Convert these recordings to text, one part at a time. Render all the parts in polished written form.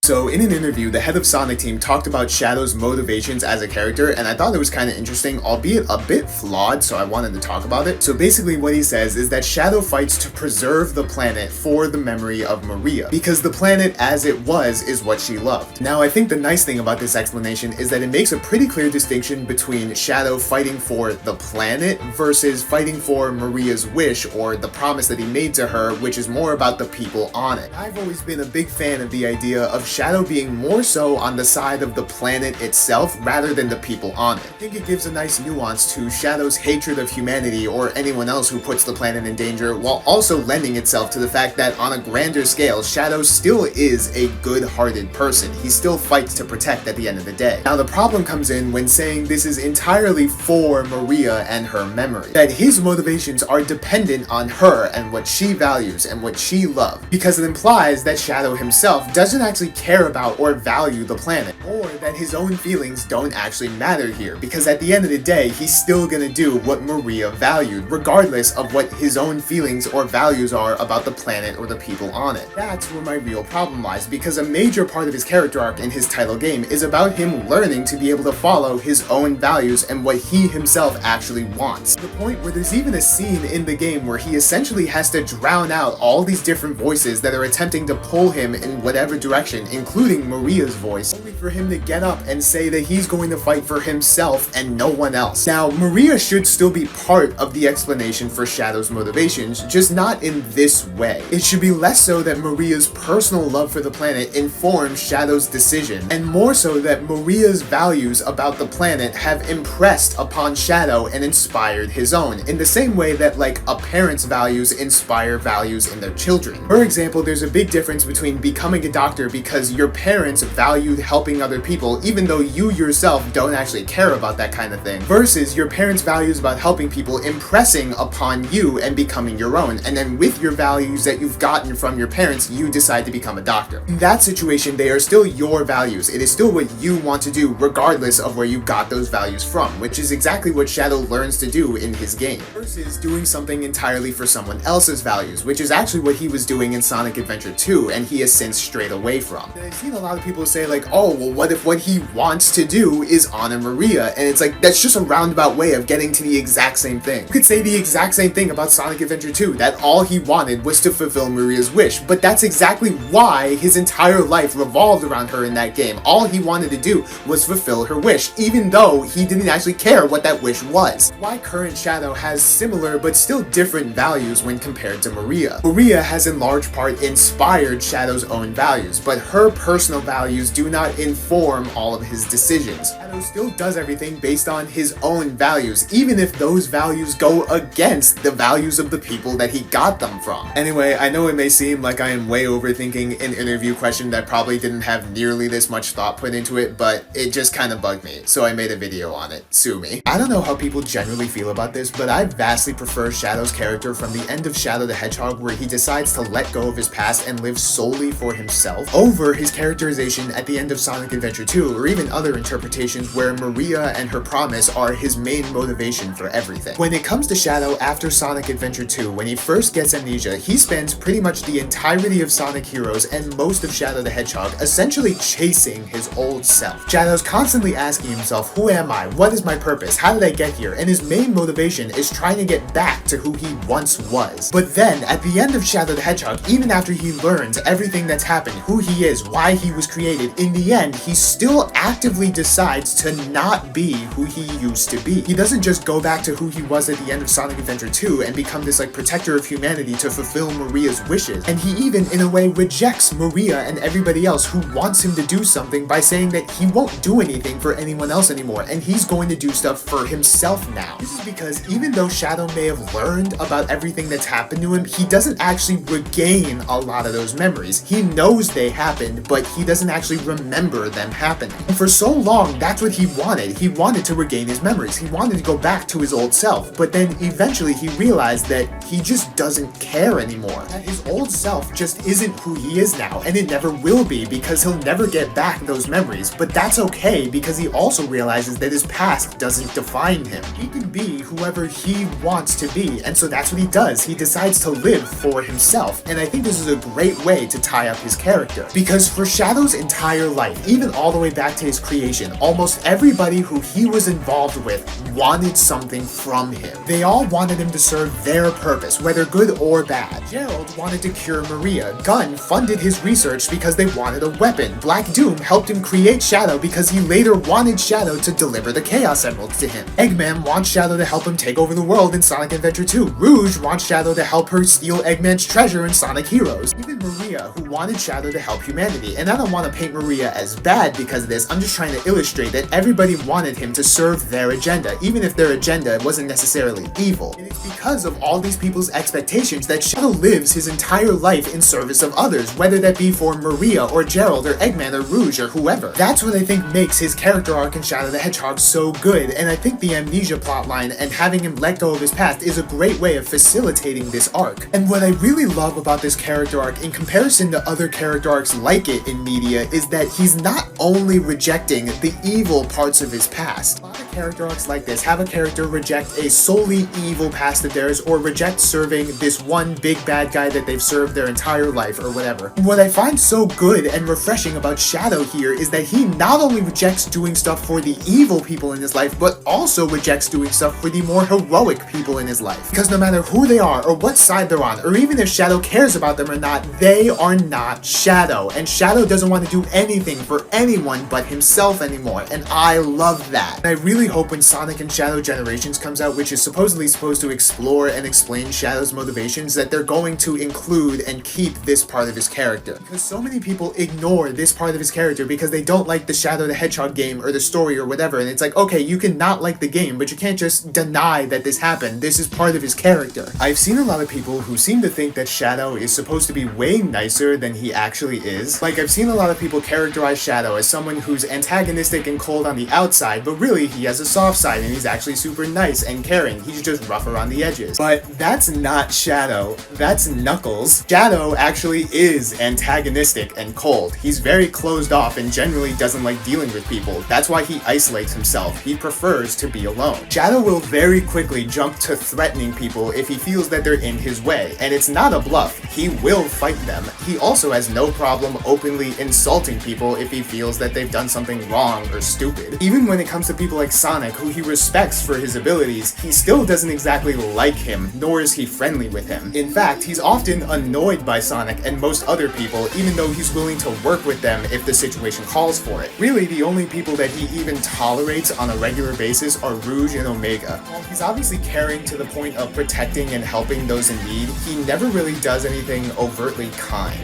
So in an interview, the head of Sonic Team talked about Shadow's motivations as a character, and I thought it was kind of interesting, albeit a bit flawed, so I wanted to talk about it. So basically what he says is that Shadow fights to preserve the planet for the memory of Maria, because the planet as it was is what she loved. Now I think the nice thing about this explanation is that it makes a pretty clear distinction between Shadow fighting for the planet versus fighting for Maria's wish or the promise that he made to her, which is more about the people on it. I've always been a big fan of the idea of Shadow being more so on the side of the planet itself rather than the people on it. I think it gives a nice nuance to Shadow's hatred of humanity or anyone else who puts the planet in danger, while also lending itself to the fact that on a grander scale, Shadow still is a good-hearted person. He still fights to protect at the end of the day. Now the problem comes in when saying this is entirely for Maria and her memory, that his motivations are dependent on her and what she values and what she loved, because it implies that Shadow himself doesn't actually care about or value the planet, or that his own feelings don't actually matter here, because at the end of the day, he's still gonna do what Maria valued, regardless of what his own feelings or values are about the planet or the people on it. That's where my real problem lies, because a major part of his character arc in his title game is about him learning to be able to follow his own values and what he himself actually wants. To the point where there's even a scene in the game where he essentially has to drown out all these different voices that are attempting to pull him in whatever direction, including Maria's voice, only for him to get up and say that he's going to fight for himself and no one else. Now, Maria should still be part of the explanation for Shadow's motivations, just not in this way. It should be less so that Maria's personal love for the planet informs Shadow's decision, and more so that Maria's values about the planet have impressed upon Shadow and inspired his own, in the same way that, like, a parent's values inspire values in their children. For example, there's a big difference between becoming a doctor because your parents valued helping other people, even though you yourself don't actually care about that kind of thing, versus your parents' values about helping people impressing upon you and becoming your own, and then with your values that you've gotten from your parents, you decide to become a doctor. In that situation, they are still your values. It is still what you want to do, regardless of where you got those values from, which is exactly what Shadow learns to do in his game, versus doing something entirely for someone else's values, which is actually what he was doing in Sonic Adventure 2, and he has since strayed away from. And I've seen a lot of people say, like, oh, well, what if what he wants to do is honor Maria? And it's like, that's just a roundabout way of getting to the exact same thing. You could say the exact same thing about Sonic Adventure 2, that all he wanted was to fulfill Maria's wish, but that's exactly why his entire life revolved around her in that game. All he wanted to do was fulfill her wish, even though he didn't actually care what that wish was. Why current Shadow has similar but still different values when compared to Maria. Maria has in large part inspired Shadow's own values, but her personal values do not inform all of his decisions. Shadow still does everything based on his own values, even if those values go against the values of the people that he got them from. Anyway, I know it may seem like I am way overthinking an interview question that probably didn't have nearly this much thought put into it, but it just kind of bugged me, so I made a video on it. Sue me. I don't know how people generally feel about this, but I vastly prefer Shadow's character from the end of Shadow the Hedgehog, where he decides to let go of his past and live solely for himself, over his characterization at the end of Sonic Adventure 2, or even other interpretations where Maria and her promise are his main motivation for everything. When it comes to Shadow after Sonic Adventure 2, when he first gets amnesia, he spends pretty much the entirety of Sonic Heroes and most of Shadow the Hedgehog essentially chasing his old self. Shadow's constantly asking himself, who am I? What is my purpose? How did I get here? And his main motivation is trying to get back to who he once was. But then, at the end of Shadow the Hedgehog, even after he learns everything that's happened, who he is, why he was created, in the end, he still actively decides to not be who he used to be. He doesn't just go back to who he was at the end of Sonic Adventure 2 and become this, like, protector of humanity to fulfill Maria's wishes. And he even, in a way, rejects Maria and everybody else who wants him to do something by saying that he won't do anything for anyone else anymore, and he's going to do stuff for himself now. This is because even though Shadow may have learned about everything that's happened to him, he doesn't actually regain a lot of those memories. He knows they happened, but he doesn't actually remember them happening. And for so long, that's what he wanted. He wanted to regain his memories. He wanted to go back to his old self. But then eventually he realized that he just doesn't care anymore. That his old self just isn't who he is now, and it never will be, because he'll never get back those memories. But that's okay, because he also realizes that his past doesn't define him. He can be whoever he wants to be, and so that's what he does. He decides to live for himself, and I think this is a great way to tie up his character, because Because for Shadow's entire life, even all the way back to his creation, almost everybody who he was involved with wanted something from him. They all wanted him to serve their purpose, whether good or bad. Gerald wanted to cure Maria. Gunn funded his research because they wanted a weapon. Black Doom helped him create Shadow because he later wanted Shadow to deliver the Chaos Emeralds to him. Eggman wants Shadow to help him take over the world in Sonic Adventure 2. Rouge wants Shadow to help her steal Eggman's treasure in Sonic Heroes. Even Maria, who wanted Shadow to help humanity. And I don't want to paint Maria as bad because of this, I'm just trying to illustrate that everybody wanted him to serve their agenda, even if their agenda wasn't necessarily evil. And it's because of all these people's expectations that Shadow lives his entire life in service of others, whether that be for Maria or Gerald or Eggman or Rouge or whoever. That's what I think makes his character arc in Shadow the Hedgehog so good, and I think the amnesia plotline and having him let go of his past is a great way of facilitating this arc. And what I really love about this character arc in comparison to other character arcs like it in media is that he's not only rejecting the evil parts of his past. A lot of character arcs like this have a character reject a solely evil past of theirs or reject serving this one big bad guy that they've served their entire life or whatever. What I find so good and refreshing about Shadow here is that he not only rejects doing stuff for the evil people in his life, but also rejects doing stuff for the more heroic people in his life. Because no matter who they are or what side they're on, or even if Shadow cares about them or not, they are not Shadow. And Shadow doesn't want to do anything for anyone but himself anymore, and I love that. And I really hope when Sonic and Shadow Generations comes out, which is supposedly supposed to explore and explain Shadow's motivations, that they're going to include and keep this part of his character. Because so many people ignore this part of his character because they don't like the Shadow the Hedgehog game or the story or whatever, and it's like, okay, you can not like the game, but you can't just deny that this happened. This is part of his character. I've seen a lot of people who seem to think that Shadow is supposed to be way nicer than he actually is. Like, I've seen a lot of people characterize Shadow as someone who's antagonistic and cold on the outside, but really he has a soft side and he's actually super nice and caring. He's just rougher on the edges. But that's not Shadow. That's Knuckles. Shadow actually is antagonistic and cold. He's very closed off and generally doesn't like dealing with people. That's why he isolates himself. He prefers to be alone. Shadow will very quickly jump to threatening people if he feels that they're in his way, and it's not a bluff. He will fight them. He also has no problem openly insulting people if he feels that they've done something wrong or stupid. Even when it comes to people like Sonic, who he respects for his abilities, he still doesn't exactly like him, nor is he friendly with him. In fact, he's often annoyed by Sonic and most other people, even though he's willing to work with them if the situation calls for it. Really, the only people that he even tolerates on a regular basis are Rouge and Omega. While he's obviously caring to the point of protecting and helping those in need, he never really does anything overtly kind.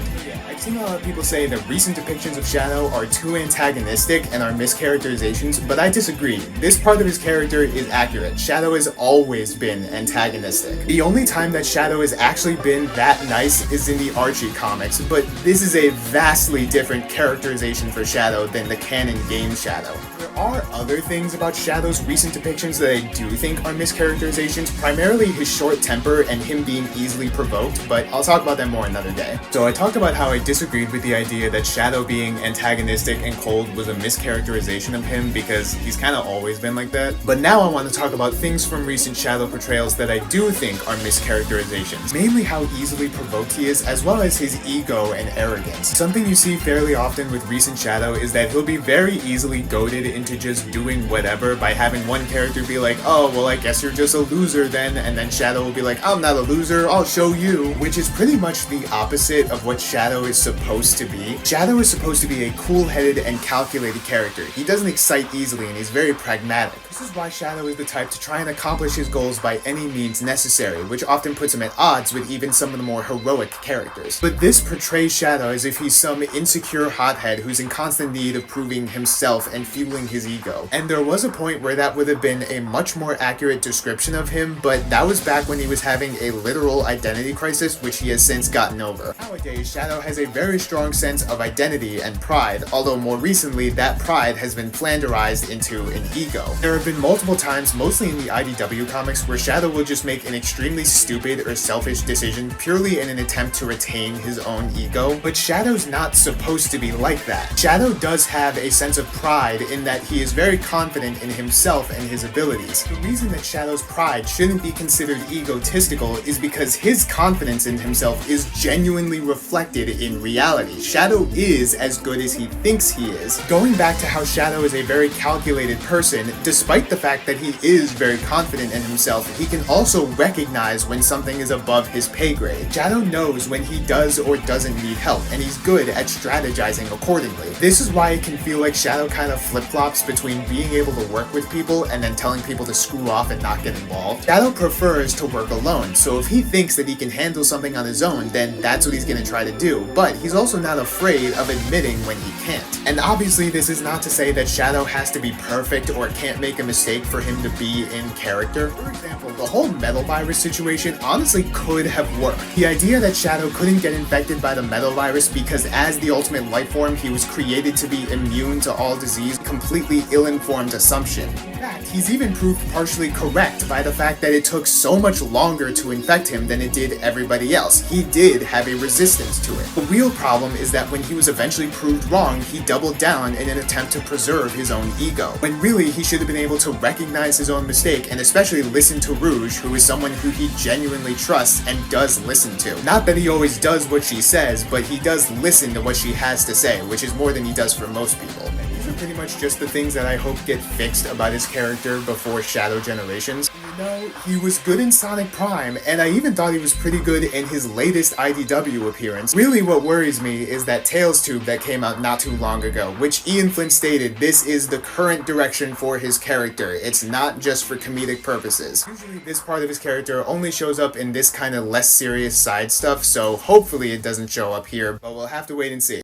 I've seen a lot of people say that recent depictions of Shadow are too antagonistic and are mischaracterizations, but I disagree. This part of his character is accurate. Shadow has always been antagonistic. The only time that Shadow has actually been that nice is in the Archie comics, but this is a vastly different characterization for Shadow than the canon game Shadow. There are other things about Shadow's recent depictions that I do think are mischaracterizations, primarily his short temper and him being easily provoked, but I'll talk about them more another day. So I talked about how I disagreed with the idea that Shadow being antagonistic and cold was a mischaracterization of him because he's kind of always been like that. But now I want to talk about things from recent Shadow portrayals that I do think are mischaracterizations. Mainly how easily provoked he is, as well as his ego and arrogance. Something you see fairly often with recent Shadow is that he'll be very easily goaded into just doing whatever by having one character be like, oh, well, I guess you're just a loser then, and then Shadow will be like, I'm not a loser, I'll show you, which is pretty much the opposite of what Shadow is supposed to be. Shadow is supposed to be a cool-headed and calculated character. He doesn't excite easily and he's very pragmatic. This is why Shadow is the type to try and accomplish his goals by any means necessary, which often puts him at odds with even some of the more heroic characters. But this portrays Shadow as if he's some insecure hothead who's in constant need of proving himself and fueling his ego. And there was a point where that would have been a much more accurate description of him, but that was back when he was having a literal identity crisis, which he has since gotten over. Nowadays, Shadow has a very strong sense of identity and pride, although more recently that pride has been flanderized into an ego. There have been multiple times, mostly in the IDW comics, where Shadow will just make an extremely stupid or selfish decision purely in an attempt to retain his own ego, but Shadow's not supposed to be like that. Shadow does have a sense of pride in that he is very confident in himself and his abilities. The reason that Shadow's pride shouldn't be considered egotistical is because his confidence in himself is genuinely reflected in in reality. Shadow is as good as he thinks he is. Going back to how Shadow is a very calculated person, despite the fact that he is very confident in himself, he can also recognize when something is above his pay grade. Shadow knows when he does or doesn't need help, and he's good at strategizing accordingly. This is why it can feel like Shadow kind of flip-flops between being able to work with people and then telling people to screw off and not get involved. Shadow prefers to work alone, so if he thinks that he can handle something on his own, then that's what he's gonna try to do, but he's also not afraid of admitting when he can't. And obviously this is not to say that Shadow has to be perfect or can't make a mistake for him to be in character. For example, the whole metal virus situation honestly could have worked. The idea that Shadow couldn't get infected by the metal virus because as the ultimate life form he was created to be immune to all disease, completely ill-informed assumption. In fact, he's even proved partially correct by the fact that it took so much longer to infect him than it did everybody else. He did have a resistance to it. The real problem is that when he was eventually proved wrong, he doubled down in an attempt to preserve his own ego, when really he should have been able to recognize his own mistake and especially listen to Rouge, who is someone who he genuinely trusts and does listen to. Not that he always does what she says, but he does listen to what she has to say, which is more than he does for most people. These are pretty much just the things that I hope get fixed about his character before Shadow Generations. You know, he was good in Sonic Prime, and I even thought he was pretty good in his latest IDW appearance. Really what worries me is that Tails tube that came out not too long ago, which Ian Flynn stated this is the current direction for his character. It's not just for comedic purposes. Usually this part of his character only shows up in this kind of less serious side stuff, so hopefully it doesn't show up here, but we'll have to wait and see.